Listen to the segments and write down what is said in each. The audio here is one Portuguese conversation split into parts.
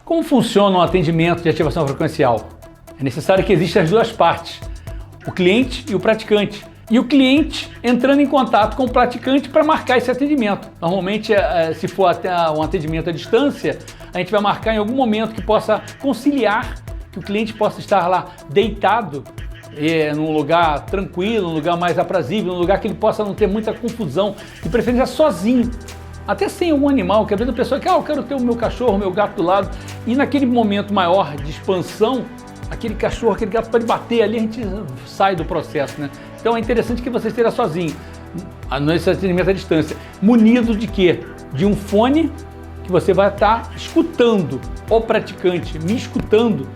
Como funciona um atendimento de ativação frequencial? É necessário que existam as duas partes, o cliente e o praticante. E o cliente entrando em contato com o praticante para marcar esse atendimento. Normalmente, se for até um atendimento à distância, a gente vai marcar em algum momento que possa conciliar, que o cliente possa estar lá deitado, num lugar tranquilo, num lugar mais aprazível, num lugar que ele possa não ter muita confusão, de preferência sozinho. Até sem algum animal, que às vezes a pessoa quer, eu quero ter o meu cachorro, o meu gato do lado, e naquele momento maior de expansão, aquele cachorro, aquele gato pode bater ali, a gente sai do processo, né? Então é interessante que você esteja sozinho, nesse atendimento à distância, munido de quê? De um fone que você vai estar escutando o praticante, me escutando,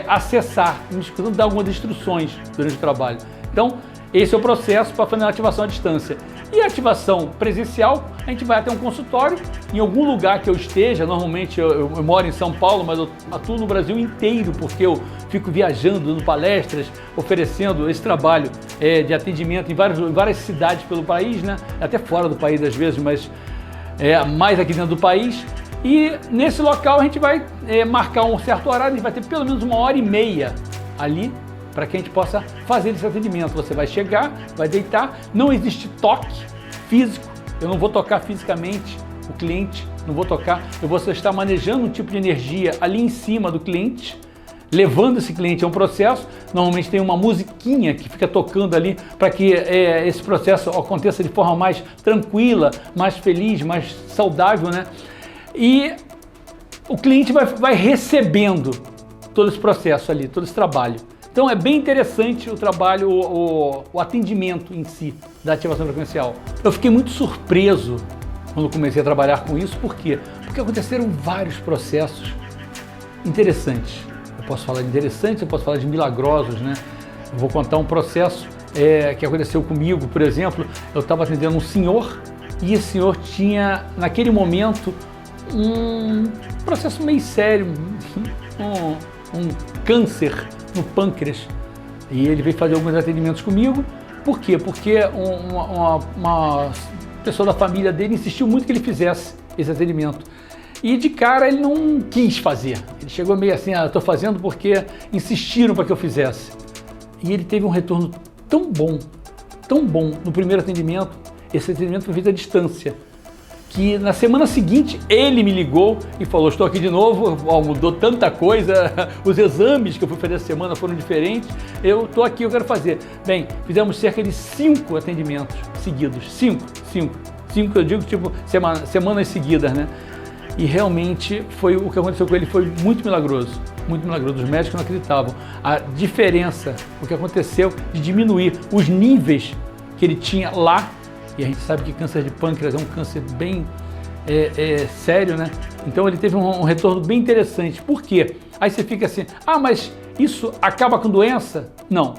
acessar, me escutando, dar algumas instruções durante o trabalho. Então, esse é o processo para fazer a ativação à distância. E a ativação presencial, a gente vai até um consultório, em algum lugar que eu esteja, normalmente eu moro em São Paulo, mas eu atuo no Brasil inteiro, porque eu fico viajando, dando palestras, oferecendo esse trabalho de atendimento em várias cidades pelo país, né? Até fora do país às vezes, mas mais aqui dentro do país. E nesse local a gente vai marcar um certo horário, a gente vai ter pelo menos 1h30 ali, para que a gente possa fazer esse atendimento. Você vai chegar, vai deitar, não existe toque físico, eu não vou tocar fisicamente o cliente, não vou tocar, eu vou estar manejando um tipo de energia ali em cima do cliente, levando esse cliente a um processo. Normalmente tem uma musiquinha que fica tocando ali para que esse processo aconteça de forma mais tranquila, mais feliz, mais saudável, né? E o cliente vai recebendo todo esse processo ali, todo esse trabalho. Então é bem interessante o trabalho, o atendimento em si da ativação frequencial. Eu fiquei muito surpreso quando comecei a trabalhar com isso. Por quê? Porque aconteceram vários processos interessantes. Eu posso falar de interessantes, eu posso falar de milagrosos, né? Eu vou contar um processo que aconteceu comigo, por exemplo. Eu estava atendendo um senhor e esse senhor tinha, naquele momento, um processo meio sério, um câncer no pâncreas, e ele veio fazer alguns atendimentos comigo. Por quê? Porque uma pessoa da família dele insistiu muito que ele fizesse esse atendimento, e de cara ele não quis fazer. Ele chegou meio assim, eu estou fazendo porque insistiram para que eu fizesse. E ele teve um retorno tão bom no primeiro atendimento. Esse atendimento foi feito à distância, que na semana seguinte ele me ligou e falou: estou aqui de novo, mudou tanta coisa, os exames que eu fui fazer essa semana foram diferentes, eu estou aqui, eu quero fazer. Bem, fizemos cerca de 5 atendimentos seguidos, 5, eu digo tipo semanas seguidas, né? E realmente foi o que aconteceu com ele, foi muito milagroso, os médicos não acreditavam. A diferença, o que aconteceu de diminuir os níveis que ele tinha lá. E a gente sabe que câncer de pâncreas é um câncer bem sério, né? Então ele teve um retorno bem interessante. Por quê? Aí você fica assim, mas isso acaba com doença? Não,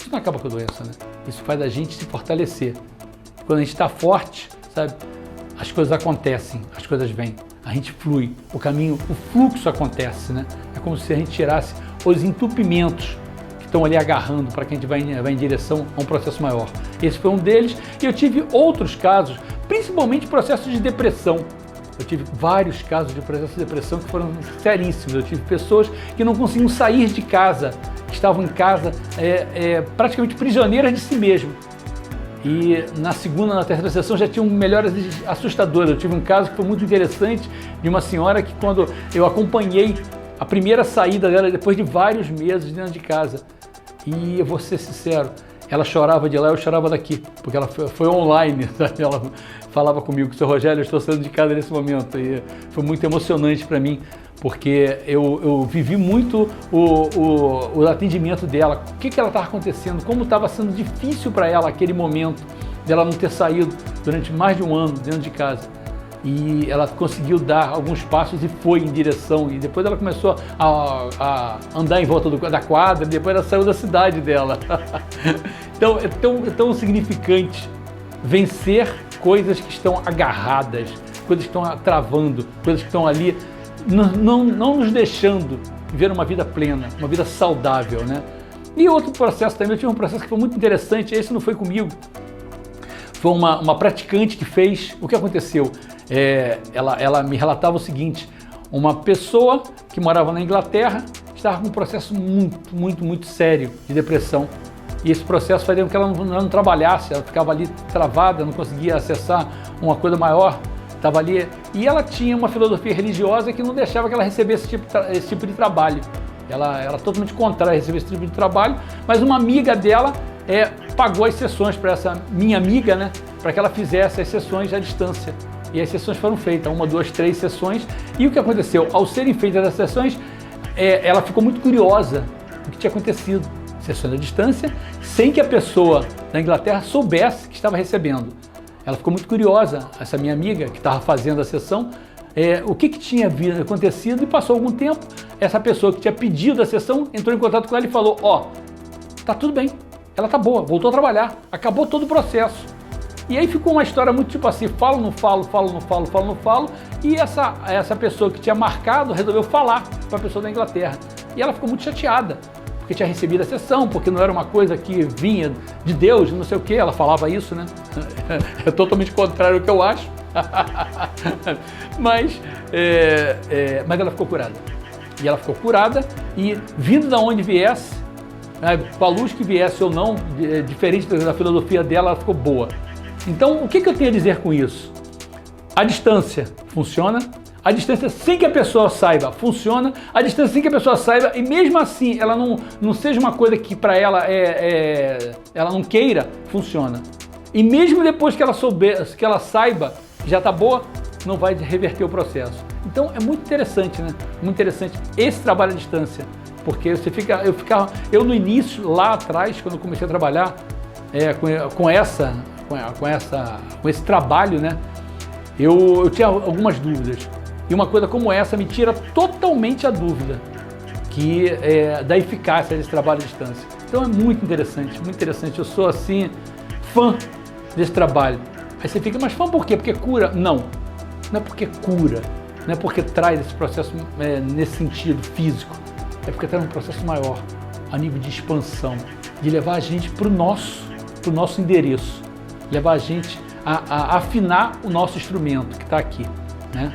isso não acaba com doença, né? Isso faz a gente se fortalecer. Quando a gente está forte, sabe? As coisas acontecem, as coisas vêm, a gente flui, o fluxo acontece, né? É como se a gente tirasse os entupimentos que estão ali agarrando para que a gente vá em direção a um processo maior. Esse foi um deles, e eu tive outros casos, principalmente processos de depressão. Eu tive vários casos de processos de depressão que foram seríssimos. Eu tive pessoas que não conseguiam sair de casa, que estavam em casa praticamente prisioneiras de si mesmo. E na segunda, na terceira sessão já tinham melhoras assustadoras. Eu tive um caso que foi muito interessante, de uma senhora que, quando eu acompanhei a primeira saída dela, depois de vários meses dentro de casa, e eu vou ser sincero, ela chorava de lá, eu chorava daqui, porque ela foi online, sabe? Ela falava comigo: seu Rogério, eu estou saindo de casa nesse momento. E foi muito emocionante para mim, porque eu vivi muito o atendimento dela, o que ela estava acontecendo, como estava sendo difícil para ela aquele momento dela não ter saído durante mais de um ano dentro de casa. E ela conseguiu dar alguns passos e foi em direção, e depois ela começou a andar em volta da quadra, e depois ela saiu da cidade dela. Então é tão significante vencer coisas que estão agarradas, coisas que estão travando, coisas que estão ali, não nos deixando viver uma vida plena, uma vida saudável, né? E outro processo também, eu tive um processo que foi muito interessante, esse não foi comigo, foi uma praticante que fez. O que aconteceu? Ela me relatava o seguinte: Uma pessoa que morava na Inglaterra estava com um processo muito sério de depressão. E esse processo fazia com que ela não trabalhasse, ela ficava ali travada, não conseguia acessar uma coisa maior, estava ali. E ela tinha uma filosofia religiosa que não deixava que ela recebesse esse tipo de trabalho. Ela era totalmente contrária a receber esse tipo de trabalho, mas uma amiga dela pagou as sessões para essa minha amiga, né, para que ela fizesse as sessões à distância. E as sessões foram feitas, 1, 2, 3 sessões. E o que aconteceu? Ao serem feitas as sessões, ela ficou muito curiosa do que tinha acontecido. Sessões à distância, sem que a pessoa da Inglaterra soubesse que estava recebendo. Ela ficou muito curiosa, essa minha amiga que estava fazendo a sessão, o que tinha acontecido, e passou algum tempo, essa pessoa que tinha pedido a sessão entrou em contato com ela e falou: ó, tá tudo bem, ela tá boa, voltou a trabalhar, acabou todo o processo. E aí ficou uma história muito tipo assim, falo, não falo, falo, não falo, falo, não falo, e essa pessoa que tinha marcado resolveu falar para a pessoa da Inglaterra. E ela ficou muito chateada, porque tinha recebido a sessão, porque não era uma coisa que vinha de Deus, não sei o que, ela falava isso, né? É totalmente contrário ao que eu acho. Mas ela ficou curada. E ela ficou curada, e vindo da onde viesse, com a luz que viesse ou não, diferente da filosofia dela, ela ficou boa. Então, o que eu tenho a dizer com isso? A distância funciona, a distância sem que a pessoa saiba funciona, a distância sem que a pessoa saiba, e mesmo assim ela não seja uma coisa que para ela ela não queira, funciona. E mesmo depois que ela souber, que ela saiba que já está boa, não vai reverter o processo. Então é muito interessante, né? Muito interessante esse trabalho à distância, porque eu no início, lá atrás, quando eu comecei a trabalhar com esse trabalho, né? Eu tinha algumas dúvidas. E uma coisa como essa me tira totalmente a dúvida da eficácia desse trabalho à distância. Então é muito interessante, muito interessante. Eu sou, assim, fã desse trabalho. Aí você fica, mas fã por quê? Porque cura? Não é porque cura, não é porque traz esse processo nesse sentido físico. É porque traz um processo maior, a nível de expansão, de levar a gente para o nosso endereço, levar a gente a afinar o nosso instrumento que está aqui, né?